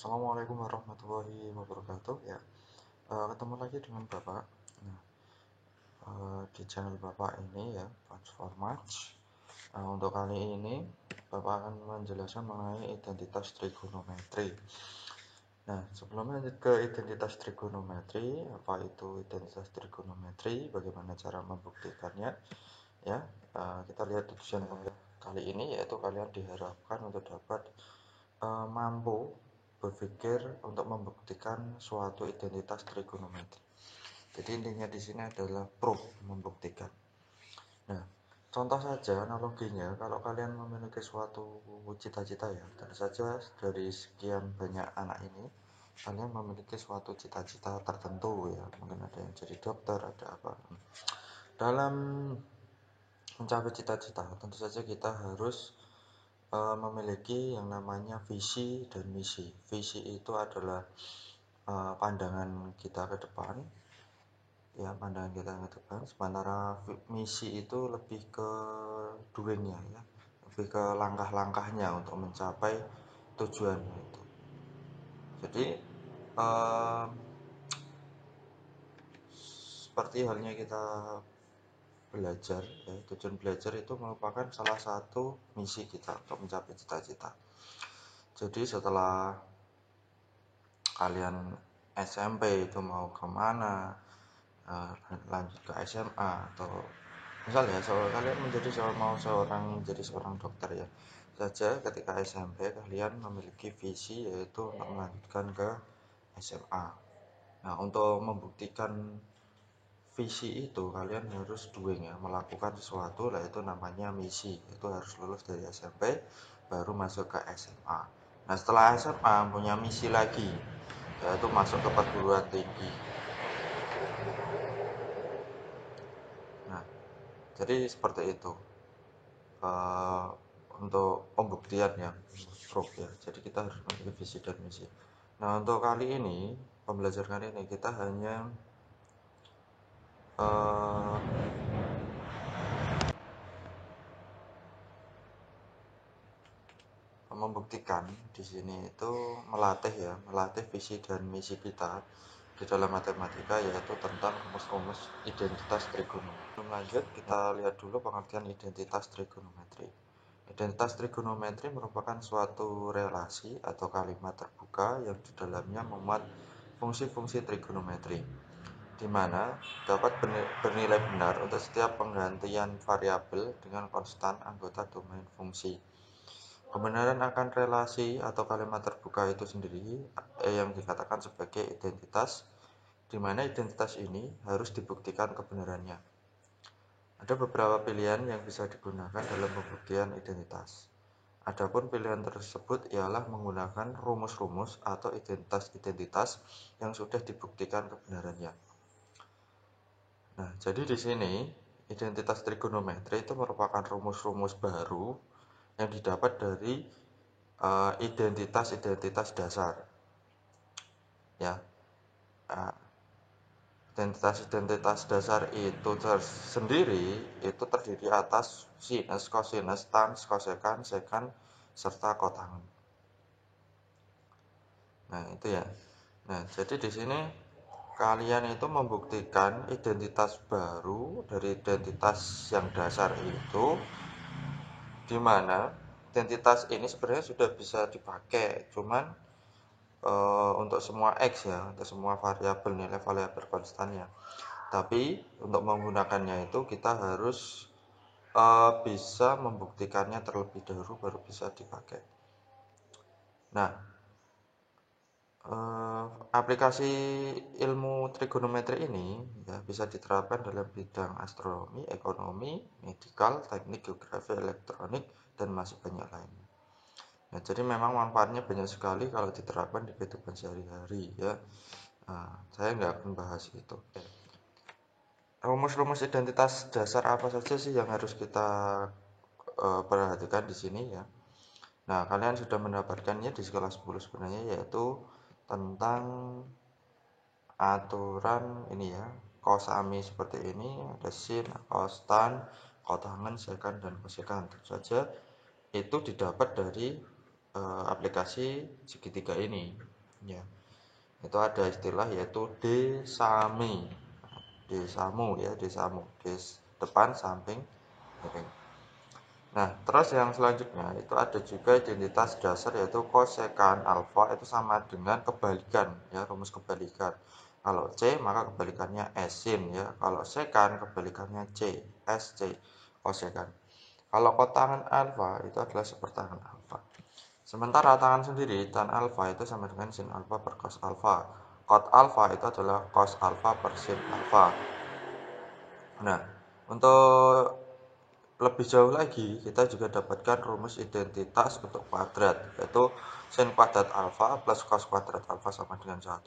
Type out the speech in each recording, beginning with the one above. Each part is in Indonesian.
Assalamualaikum warahmatullahi wabarakatuh. Ya, ketemu lagi dengan Bapak. Nah, di channel Bapak ini ya, Transformats. Untuk kali ini Bapak akan menjelaskan mengenai identitas trigonometri. Nah, sebelum lanjut ke identitas trigonometri, apa itu identitas trigonometri, bagaimana cara membuktikannya, ya, kita lihat tujuan kali ini, yaitu kalian diharapkan untuk dapat mampu berpikir untuk membuktikan suatu identitas trigonometri. Jadi intinya di sini adalah proof, membuktikan. Nah, contoh saja analoginya, kalau kalian memiliki suatu cita-cita ya, tentu saja dari sekian banyak anak ini, kalian memiliki suatu cita-cita tertentu ya, mungkin ada yang jadi dokter, ada apa. Dalam mencapai cita-cita, tentu saja kita harus memiliki yang namanya visi dan misi. Visi itu adalah pandangan kita ke depan, ya, pandangan kita ke depan. Sementara misi itu lebih ke doingnya, ya, lebih ke langkah-langkahnya untuk mencapai tujuan itu. Jadi seperti halnya kita belajar, ya, tujuan belajar itu merupakan salah satu misi kita untuk mencapai cita-cita. Jadi setelah kalian SMP itu mau kemana, lanjut ke SMA, atau misalnya kalian mau menjadi seorang dokter ya saja, ketika SMP kalian memiliki visi yaitu untuk melanjutkan ke SMA. Nah, untuk membuktikan visi itu kalian harus doing ya, melakukan sesuatu, yaitu namanya misi, itu harus lulus dari SMP baru masuk ke SMA. Nah, setelah SMA punya misi lagi, yaitu masuk ke perguruan tinggi. Nah, jadi seperti itu untuk pembuktian ya, proof ya. Jadi kita harus memiliki visi dan misi. Nah, untuk kali ini, pembelajaran kali ini kita hanya membuktikan di sini itu melatih visi dan misi kita di dalam matematika, yaitu tentang rumus-rumus identitas trigonometri. Sebelum lanjut, kita lihat dulu pengertian identitas trigonometri. Identitas trigonometri merupakan suatu relasi atau kalimat terbuka yang di dalamnya memuat fungsi-fungsi trigonometri, di mana dapat bernilai benar untuk setiap penggantian variabel dengan konstan anggota domain fungsi. Kebenaran akan relasi atau kalimat terbuka itu sendiri yang dikatakan sebagai identitas, di mana identitas ini harus dibuktikan kebenarannya. Ada beberapa pilihan yang bisa digunakan dalam pembuktian identitas. Adapun pilihan tersebut ialah menggunakan rumus-rumus atau identitas-identitas yang sudah dibuktikan kebenarannya. Nah, jadi di sini identitas trigonometri itu merupakan rumus-rumus baru yang didapat dari identitas-identitas dasar, ya. Identitas-identitas dasar itu sendiri itu terdiri atas sinus, kosinus, tan, kosekan, sekan, serta kotangen. Nah, itu ya. Nah, jadi di sini kalian itu membuktikan identitas baru dari identitas yang dasar itu, di mana identitas ini sebenarnya sudah bisa dipakai, cuman untuk semua X ya, untuk semua variabel, nilai variabel konstannya. Tapi untuk menggunakannya itu kita harus bisa membuktikannya terlebih dahulu baru bisa dipakai. Nah, aplikasi ilmu trigonometri ini ya bisa diterapkan dalam bidang astronomi, ekonomi, medikal, teknik, geografi, elektronik, dan masih banyak lainnya. Nah, jadi memang manfaatnya banyak sekali kalau diterapkan di kehidupan sehari-hari ya. Nah, saya nggak akan bahas itu. Rumus-rumus identitas dasar apa saja sih yang harus kita perhatikan di sini ya. Nah, kalian sudah mendapatkannya di skala 10 sebenarnya, yaitu tentang aturan ini ya, kosami seperti ini, ada sin, kostan, kotangen, sekan, dan kosekan. Tentu saja itu didapat dari aplikasi segitiga ini. ya. Itu ada istilah yaitu desami. Desamu ya, desamu. Des depan, samping, miring. Nah, terus yang selanjutnya itu ada juga identitas dasar yaitu kosekan alfa itu sama dengan kebalikan ya, rumus kebalikan. Kalau C maka kebalikannya S sin ya. Kalau sekan kebalikannya C, S C kosekan. Kalau kotangan alfa itu adalah sepertangan alfa. Sementara tangan sendiri tan alfa itu sama dengan sin alfa per cos alfa. Cot alfa itu adalah cos alfa per sin alfa. Nah, untuk lebih jauh lagi, kita juga dapatkan rumus identitas untuk kuadrat, yaitu sin kuadrat alfa plus cos kuadrat alfa sama dengan 1.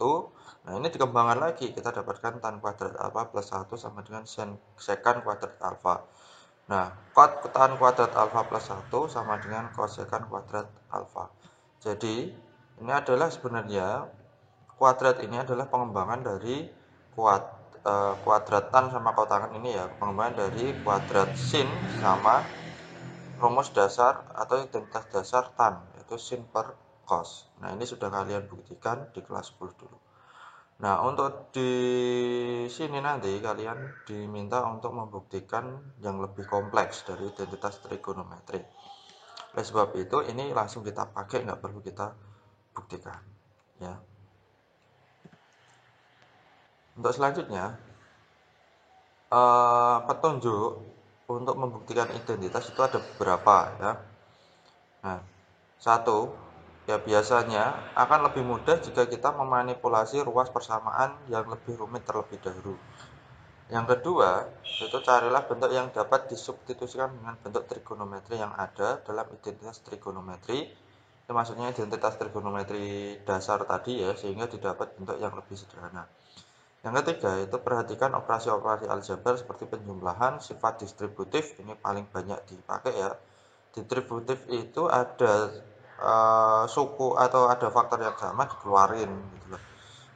Nah, ini dikembangkan lagi, kita dapatkan tan kuadrat alfa plus 1 sama dengan sekan kuadrat alfa. Nah, cot tan kuadrat alfa plus 1 sama dengan kosekan kuadrat alfa. Jadi, ini adalah sebenarnya kuadrat ini adalah pengembangan dari kuadratan sama kotangan ini ya, pengembangan dari kuadrat sin sama rumus dasar atau identitas dasar tan, yaitu sin per cos. Nah, ini sudah kalian buktikan di kelas 10 dulu. Nah, untuk di sini nanti kalian diminta untuk membuktikan yang lebih kompleks dari identitas trigonometri. Oleh sebab itu, ini langsung kita pakai, nggak perlu kita buktikan. Ya. Untuk selanjutnya, petunjuk untuk membuktikan identitas itu ada beberapa ya. Nah, satu, ya biasanya akan lebih mudah jika kita memanipulasi ruas persamaan yang lebih rumit terlebih dahulu. Yang kedua, itu carilah bentuk yang dapat disubstitusikan dengan bentuk trigonometri yang ada dalam identitas trigonometri. Itu maksudnya identitas trigonometri dasar tadi ya, sehingga didapat bentuk yang lebih sederhana. Yang ketiga, itu perhatikan operasi-operasi aljabar seperti penjumlahan, sifat distributif, ini paling banyak dipakai ya. Distributif itu ada suku atau ada faktor yang sama dikeluarin gitu loh.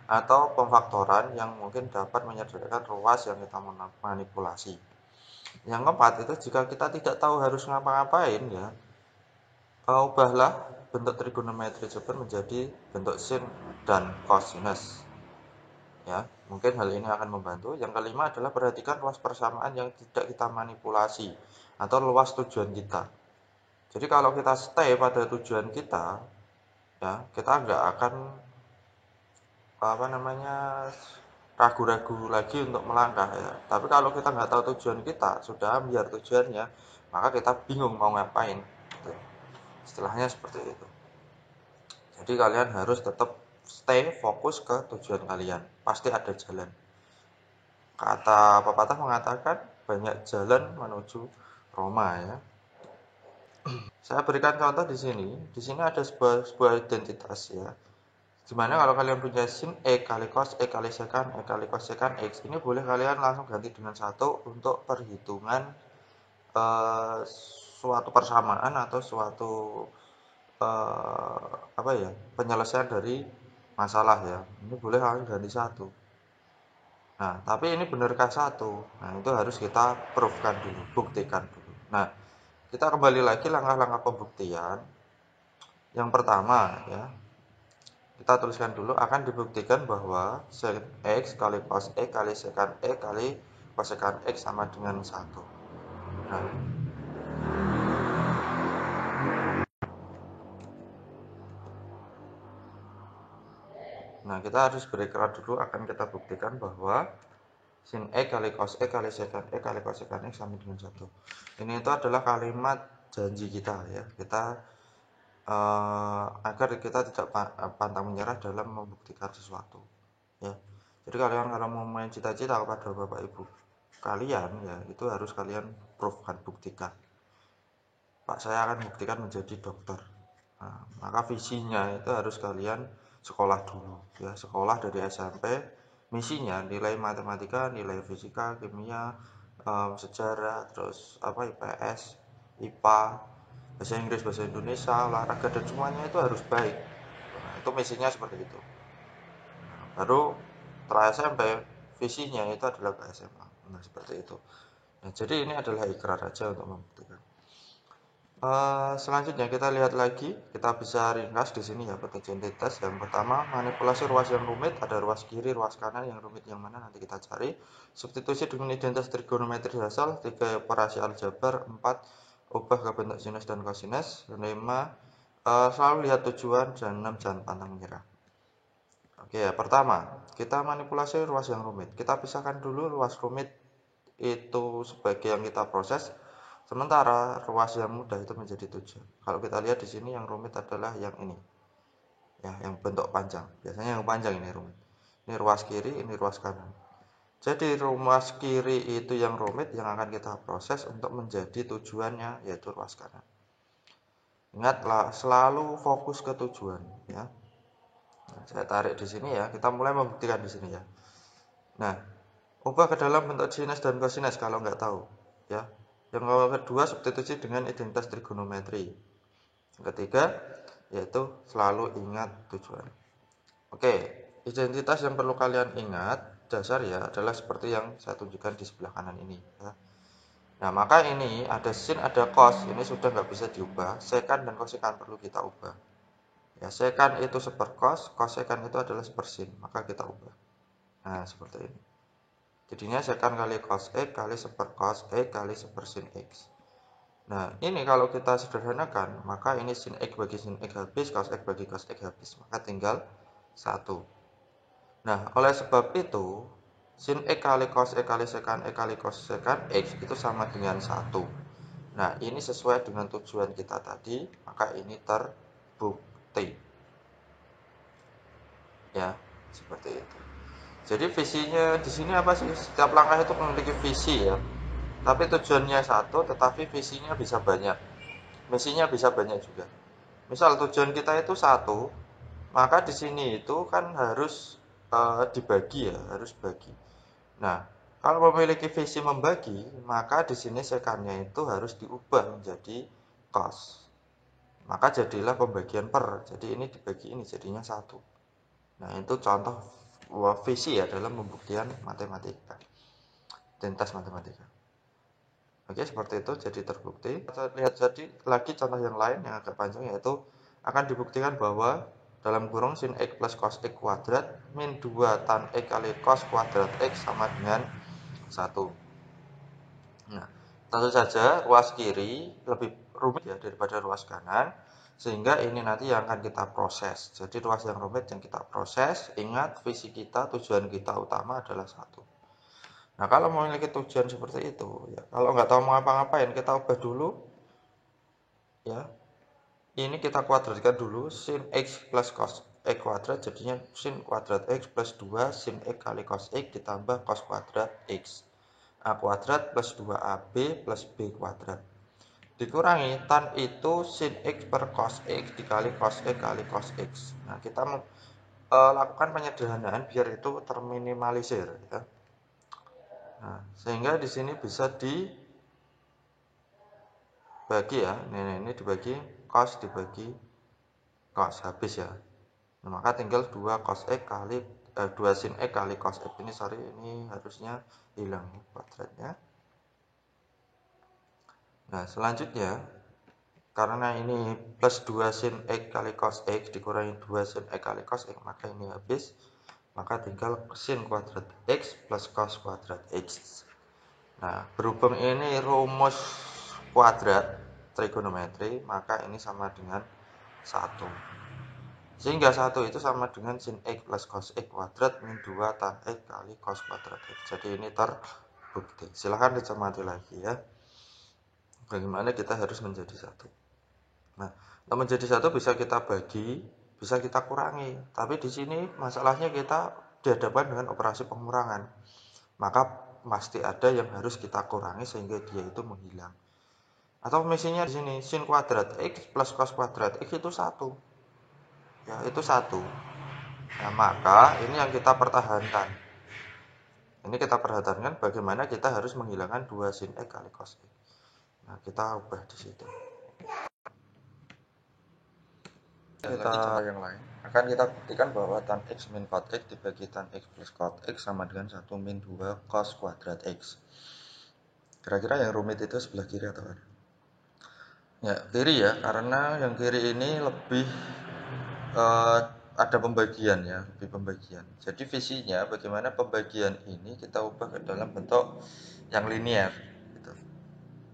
Atau pemfaktoran yang mungkin dapat menyederhanakan ruas yang kita manipulasi. Yang keempat itu jika kita tidak tahu harus ngapa-ngapain ya, ubahlah bentuk trigonometri tersebut menjadi bentuk sin dan cosinus. Ya, mungkin hal ini akan membantu. Yang kelima adalah perhatikan luas persamaan yang tidak kita manipulasi atau luas tujuan kita. Jadi kalau kita stay pada tujuan kita, ya kita nggak akan ragu-ragu lagi untuk melangkah ya. Tapi kalau kita nggak tahu tujuan kita, sudah ambil tujuannya, maka kita bingung mau ngapain. Gitu. Istilahnya seperti itu. Jadi kalian harus tetap stay fokus ke tujuan kalian. Pasti ada jalan. Kata pepatah mengatakan banyak jalan menuju Roma ya. Saya berikan contoh di sini. Di sini ada sebuah identitas ya. Dimana kalau kalian punya sin E kali cos E kali sekan E kali cos sekan X, ini boleh kalian langsung ganti dengan 1 untuk perhitungan suatu persamaan atau suatu penyelesaian dari masalah ya. Ini boleh kalian ganti 1. Nah, tapi ini benarkah 1? Nah, itu harus kita proofkan dulu, buktikan dulu. Nah, kita kembali lagi langkah-langkah pembuktian. Yang pertama ya, kita tuliskan dulu akan dibuktikan bahwa sin X kali cos E kali sekan E kali kosekan X sama dengan 1. Nah, kita harus berikrar dulu akan kita buktikan bahwa sin E kali cos E kali sekan E kali kosekan X sama dengan 1. Ini itu adalah kalimat janji kita ya. Kita agar kita tidak pantang menyerah dalam membuktikan sesuatu ya. Jadi kalian kalau mau main cita-cita kepada bapak ibu kalian ya, itu harus kalian proofkan, buktikan. Pak, saya akan buktikan menjadi dokter. Nah, maka visinya itu harus kalian sekolah dulu ya, sekolah dari SMP. Misinya nilai matematika, nilai fisika, kimia, sejarah, terus IPS, IPA, bahasa Inggris, bahasa Indonesia, olahraga, dan semuanya itu harus baik. Nah, itu misinya seperti itu. Baru setelah SMP, visinya itu adalah ke SMA. Nah, seperti itu. Nah, jadi ini adalah ikrar aja untuk membuktikan. Selanjutnya kita lihat lagi, kita bisa ringkas di sini ya bentuk identitas. Yang pertama, manipulasi ruas yang rumit, ada ruas kiri, ruas kanan, yang rumit yang mana nanti kita cari. Substitusi dengan identitas trigonometri asal, 3 operasi aljabar, 4 ubah ke bentuk sinus dan kosinus, 5 selalu lihat tujuan, dan 6 jangan pantang menyerah. Oke ya, pertama kita manipulasi ruas yang rumit. Kita pisahkan dulu ruas rumit itu sebagai yang kita proses. Sementara ruas yang mudah itu menjadi tujuan. Kalau kita lihat di sini yang rumit adalah yang ini. Ya, yang bentuk panjang. Biasanya yang panjang ini rumit. Ini ruas kiri, ini ruas kanan. Jadi ruas kiri itu yang rumit yang akan kita proses untuk menjadi tujuannya, yaitu ruas kanan. Ingatlah, selalu fokus ke tujuan ya. Nah, saya tarik di sini ya. Kita mulai membuktikan di sini ya. Nah, ubah ke dalam bentuk sinus dan kosinus kalau nggak tahu ya. Yang kedua, substitusi dengan identitas trigonometri. Yang ketiga, yaitu selalu ingat tujuan. Oke, identitas yang perlu kalian ingat dasar ya adalah seperti yang saya tunjukkan di sebelah kanan ini ya. Nah, maka ini ada sin, ada cos, ini sudah nggak bisa diubah. Sekan dan kosekan perlu kita ubah. Ya, sekan itu sepercos, kosekan itu adalah sepersin, maka kita ubah. Nah, seperti ini. Jadinya sekan kali cos X kali sepercos X kali sepersin X. Nah, ini kalau kita sederhanakan, maka ini sin X bagi sin X habis, cos X bagi cos X habis. Maka tinggal 1. Nah, oleh sebab itu, sin X kali cos X kali sekan X kali cos sekan X itu sama dengan 1. Nah, ini sesuai dengan tujuan kita tadi, maka ini terbukti. Ya, seperti itu. Jadi visinya di sini apa sih? Setiap langkah itu memiliki visi ya. Tapi tujuannya satu, tetapi visinya bisa banyak. Misinya bisa banyak juga. Misal tujuan kita itu satu, maka di sini itu kan harus dibagi ya, harus bagi. Nah, kalau memiliki visi membagi, maka di sini sekannya itu harus diubah menjadi cos. Maka jadilah pembagian per. Jadi ini dibagi ini jadinya satu. Nah, itu contoh visi ya dalam pembuktian matematika. Identitas matematika. Oke, seperti itu jadi terbukti. Kita lihat jadi lagi contoh yang lain yang agak panjang, yaitu akan dibuktikan bahwa dalam kurung sin X plus cos X kuadrat min 2 tan X kali cos kuadrat X sama dengan 1. Nah, tentu saja ruas kiri lebih rumit ya daripada ruas kanan, sehingga ini nanti yang akan kita proses. Jadi ruas yang rumit yang kita proses, ingat visi kita, tujuan kita utama adalah 1. Nah, kalau memiliki tujuan seperti itu, ya kalau nggak tahu mau ngapa-ngapain, kita ubah dulu, ya. Ini kita kuadratkan dulu, sin X plus cos X kuadrat, jadinya sin kuadrat X plus 2 sin X kali cos X ditambah cos kuadrat X. A kuadrat plus 2AB plus B kuadrat. Dikurangi tan itu sin X per cos X dikali cos X kali cos X. Nah, kita lakukan penyederhanaan biar itu terminimalisir ya. Nah, sehingga di sini bisa dibagi ya. Ini dibagi cos dibagi cos habis ya. Nah, maka tinggal 2 cos X kali 2 sin X kali cos X ini ini harusnya hilang kuadratnya. Nah, selanjutnya karena ini plus 2 sin X kali cos X dikurangi 2 sin X kali cos X, maka ini habis. Maka tinggal sin kuadrat X plus cos kuadrat X. Nah, berhubung ini rumus kuadrat trigonometri, maka ini sama dengan 1. Sehingga 1 itu sama dengan sin X plus cos X kuadrat min 2 tan X kali cos kuadrat X. Jadi ini terbukti. Silahkan dicermati lagi ya. Bagaimana kita harus menjadi 1. Nah, untuk menjadi 1 bisa kita bagi, bisa kita kurangi. Tapi di sini masalahnya kita dihadapkan dengan operasi pengurangan. Maka pasti ada yang harus kita kurangi sehingga dia itu menghilang. Atau misinya di sini sin kuadrat X plus cos kuadrat X itu 1. Ya, itu 1. Nah, maka ini yang kita pertahankan. Ini kita perhatikan bagaimana kita harus menghilangkan 2 sin X kali cos X. Nah, kita ubah di situ. Kita yang lain akan kita buktikan bahwa tan X min cot X dibagi tan X plus cot X sama dengan 1 min 2 cos kuadrat X. Kira-kira yang rumit itu sebelah kiri atau kanan? Ya, kiri ya, karena yang kiri ini lebih ada pembagian ya, lebih pembagian. Jadi visinya bagaimana pembagian ini kita ubah ke dalam bentuk yang linear, gitu.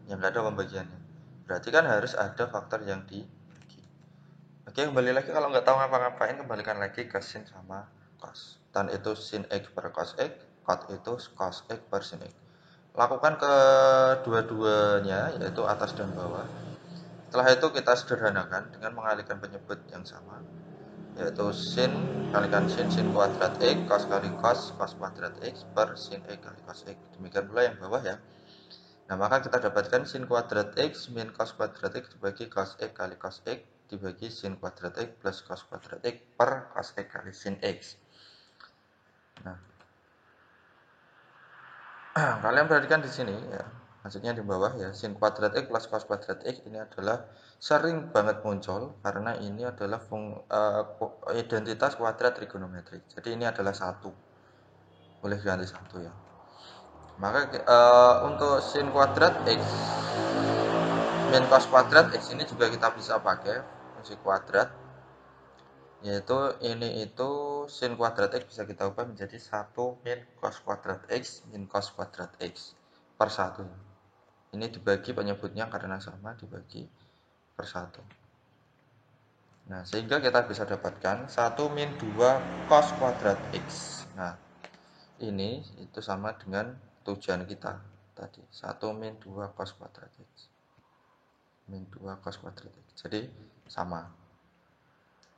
Yang nggak ada pembagiannya. Berarti kan harus ada faktor yang dibagi. Oke, kembali lagi kalau nggak tahu ngapa-ngapain, kembalikan lagi ke sin sama cos. Tan itu sin x per cos x, cot itu cos x per sin x. Lakukan kedua-duanya, yaitu atas dan bawah. Setelah itu kita sederhanakan dengan mengalihkan penyebut yang sama, yaitu sin kalikan sin kuadrat x, cos kali cos kuadrat x per sin x kali cos x. Demikian pula yang bawah ya. Nah, maka kita dapatkan sin kuadrat x min cos kuadrat x dibagi cos x kali cos x dibagi sin kuadrat x plus cos kuadrat x per cos x kali sin x. Nah, kalian perhatikan di sini ya, maksudnya di bawah ya, sin kuadrat x plus cos kuadrat x ini adalah sering banget muncul karena ini adalah identitas kuadrat trigonometrik. Jadi ini adalah satu, boleh ganti satu ya. Maka untuk sin kuadrat x min cos kuadrat x ini juga kita bisa pakai fungsi kuadrat, yaitu ini itu sin kuadrat x bisa kita ubah menjadi 1 min cos kuadrat x min cos kuadrat x per 1. Ini dibagi penyebutnya karena sama, dibagi per 1. Nah, sehingga kita bisa dapatkan 1 min 2 cos kuadrat x. Nah, ini itu sama dengan tujuan kita tadi, 1 min 2 cos kuadrat x. Min 2 cos kuadrat x. Jadi sama.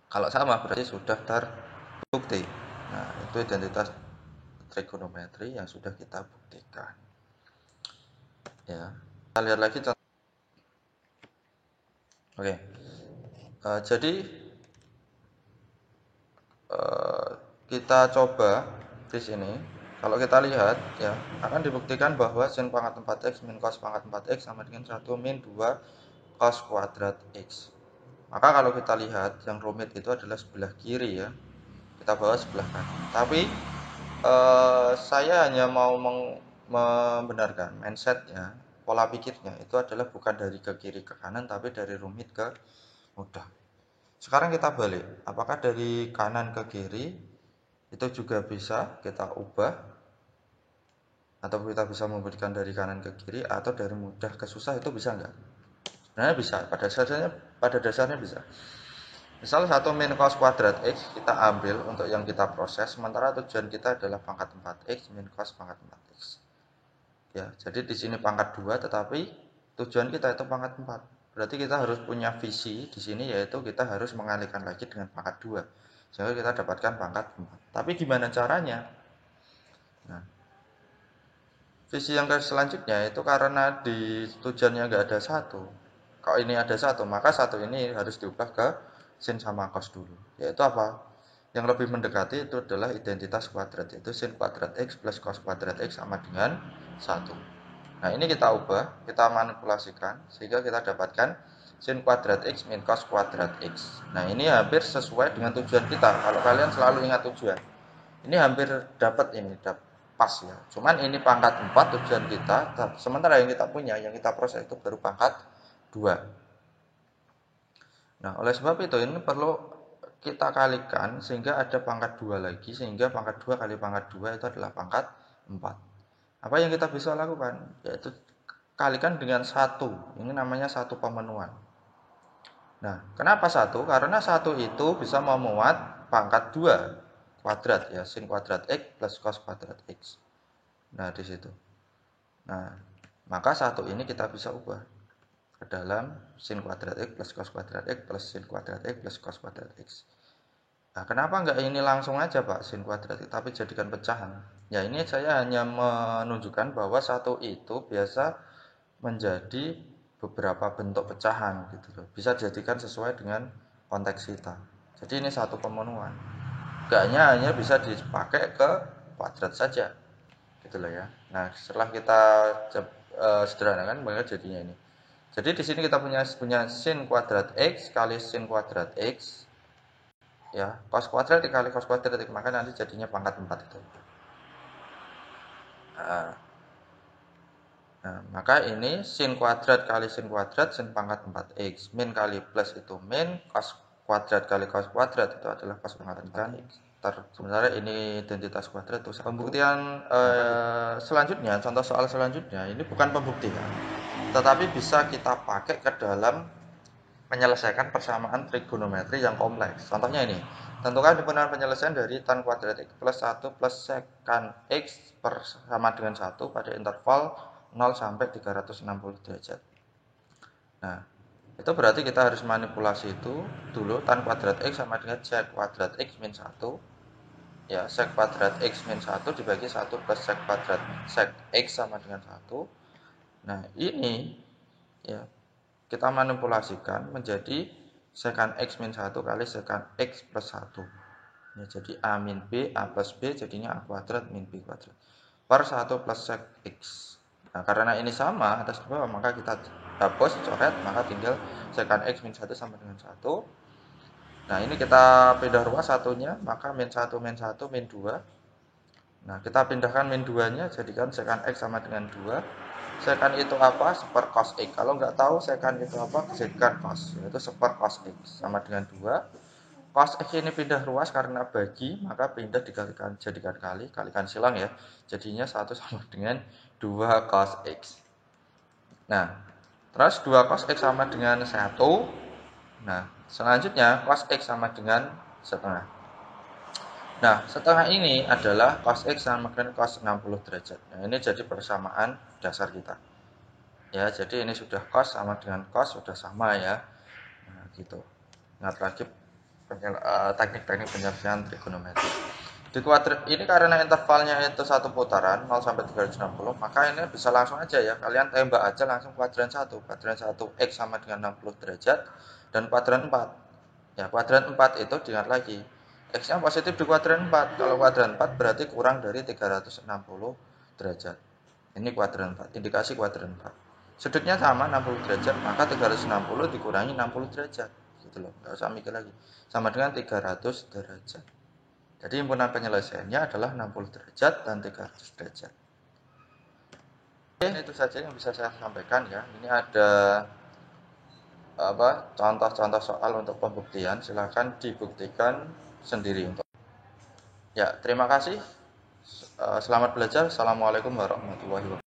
Kalau sama berarti sudah terbukti. Nah, itu identitas trigonometri yang sudah kita buktikan. Ya. Kita lihat lagi contoh. Oke. Jadi kita coba di sini. Kalau kita lihat ya, akan dibuktikan bahwa sin pangkat 4x min cos pangkat 4x sama dengan 1 min 2 cos kuadrat x. Maka kalau kita lihat yang rumit itu adalah sebelah kiri ya. Kita bawa sebelah kanan. Tapi saya hanya mau membenarkan mindsetnya, pola pikirnya itu adalah bukan dari ke kiri ke kanan, tapi dari rumit ke mudah. Sekarang kita balik, apakah dari kanan ke kiri itu juga bisa kita ubah, atau kita bisa memberikan dari kanan ke kiri, atau dari mudah ke susah itu bisa nggak? Sebenarnya bisa, pada dasarnya bisa. Misal 1 min cos kuadrat x kita ambil untuk yang kita proses, sementara tujuan kita adalah pangkat 4x min cos pangkat 4x. Ya, jadi di sini pangkat 2 tetapi tujuan kita itu pangkat 4. Berarti kita harus punya visi di sini, yaitu kita harus mengalihkan lagi dengan pangkat 2 sehingga kita dapatkan pangkat 4. Tapi gimana caranya? Nah, visi yang selanjutnya itu karena di tujuannya nggak ada satu. Kalau ini ada satu, maka satu ini harus diubah ke sin sama cos dulu. Yaitu apa? Yang lebih mendekati itu adalah identitas kuadrat, yaitu sin kuadrat x plus cos kuadrat x sama dengan 1. Nah, ini kita ubah, kita manipulasikan sehingga kita dapatkan sin kuadrat x min cos kuadrat x. Nah, ini hampir sesuai dengan tujuan kita. Kalau kalian selalu ingat tujuan, ini hampir dapat ini, pas ya. Cuman ini pangkat 4 tujuan kita, sementara yang kita punya, yang kita proses itu baru pangkat 2. Nah, oleh sebab itu ini perlu kita kalikan sehingga ada pangkat 2 lagi, sehingga pangkat 2 kali pangkat 2 itu adalah pangkat 4. Apa yang kita bisa lakukan? Yaitu kalikan dengan 1. Ini namanya satu pemenuhan. Nah, kenapa 1? Karena 1 itu bisa memuat pangkat 2 kuadrat ya, sin kuadrat x plus cos kuadrat x. Nah, di situ. Nah, maka 1 ini kita bisa ubah ke dalam sin kuadrat x plus cos kuadrat x plus sin kuadrat x plus cos kuadrat x. Nah, kenapa enggak ini langsung aja Pak sin kuadrat x, tapi jadikan pecahan? Ya, ini saya hanya menunjukkan bahwa 1 itu biasa menjadi beberapa bentuk pecahan gitu loh. Bisa dijadikan sesuai dengan konteks kita. Jadi ini satu pemenuhan. Enggaknya hanya bisa dipakai ke kuadrat saja. Gitu loh ya. Nah, setelah kita sederhanakan maka jadinya ini. Jadi di sini kita punya sin kuadrat x kali sin kuadrat x ya, cos kuadrat dikali cos kuadrat x, maka nanti jadinya pangkat 4 itu. Nah, Nah, maka ini sin kuadrat kali sin kuadrat sin pangkat 4x. Min kali plus itu min, cos kuadrat kali cos kuadrat itu adalah cos pangkat 4x. Sementara ini identitas kuadrat itu pembuktian selanjutnya, contoh soal selanjutnya, ini bukan pembuktian, tetapi bisa kita pakai ke dalam menyelesaikan persamaan trigonometri yang kompleks. Contohnya ini, tentukan himpunan penyelesaian dari tan kuadrat x plus 1 plus sekan x sama dengan 1 pada interval 0 sampai 360 derajat. Nah, itu berarti kita harus manipulasi itu dulu. Tan kuadrat x sama dengan sek kuadrat x min 1. Ya, sek kuadrat x min 1 dibagi 1 plus sek kuadrat sek x sama dengan 1. Nah, ini ya kita manipulasikan menjadi sekan x min 1 kali sekan x plus 1. Ya, jadi a min b, a plus b jadinya a kuadrat min b kuadrat per 1 plus sek x. Nah, karena ini sama atas bawah, maka kita hapus, coret, maka tinggal sekan x min 1 sama dengan 1. Nah, ini kita pindah ruas satunya, maka min 1 min 1 min 2. Nah, kita pindahkan min 2-nya, jadikan sekan x sama dengan 2. Sekan itu apa? Seper cos x. Kalau nggak tahu sekan itu apa, jadikan cos, yaitu seper cos x sama dengan 2. Cos x ini pindah ruas karena bagi, maka pindah dikalikan, jadikan kali, kalikan silang ya. Jadinya 1 sama dengan 2 cos x. Nah, terus 2 cos x sama dengan 1. Nah, selanjutnya cos x sama dengan setengah. Nah, setengah ini adalah cos x sama dengan cos 60 derajat. Nah, ini jadi persamaan dasar kita. Ya, jadi ini sudah cos sama dengan cos, sudah sama ya. Nah, gitu. Ingat lagi teknik-teknik penyelesaian trigonometri. Di kuadrat ini karena intervalnya itu satu putaran 0 sampai 360, maka ini bisa langsung aja ya. Kalian tembak aja langsung kuadran 1. Kuadran 1 x sama dengan 60 derajat dan kuadran 4. Ya, kuadran 4 itu diingat lagi. X-nya positif di kuadran 4. Kalau kuadran 4 berarti kurang dari 360 derajat. Ini kuadran 4, indikasi kuadran 4. Sudutnya sama 60 derajat, maka 360 dikurangi 60 derajat. Gitu loh, nggak usah mikir lagi. Sama dengan 300 derajat. Jadi himpunan penyelesaiannya adalah 60 derajat dan 300 derajat. Oke, itu saja yang bisa saya sampaikan ya. Ini ada contoh-contoh soal untuk pembuktian. Silahkan dibuktikan sendiri. Ya, terima kasih. Selamat belajar. Assalamualaikum warahmatullahi wabarakatuh.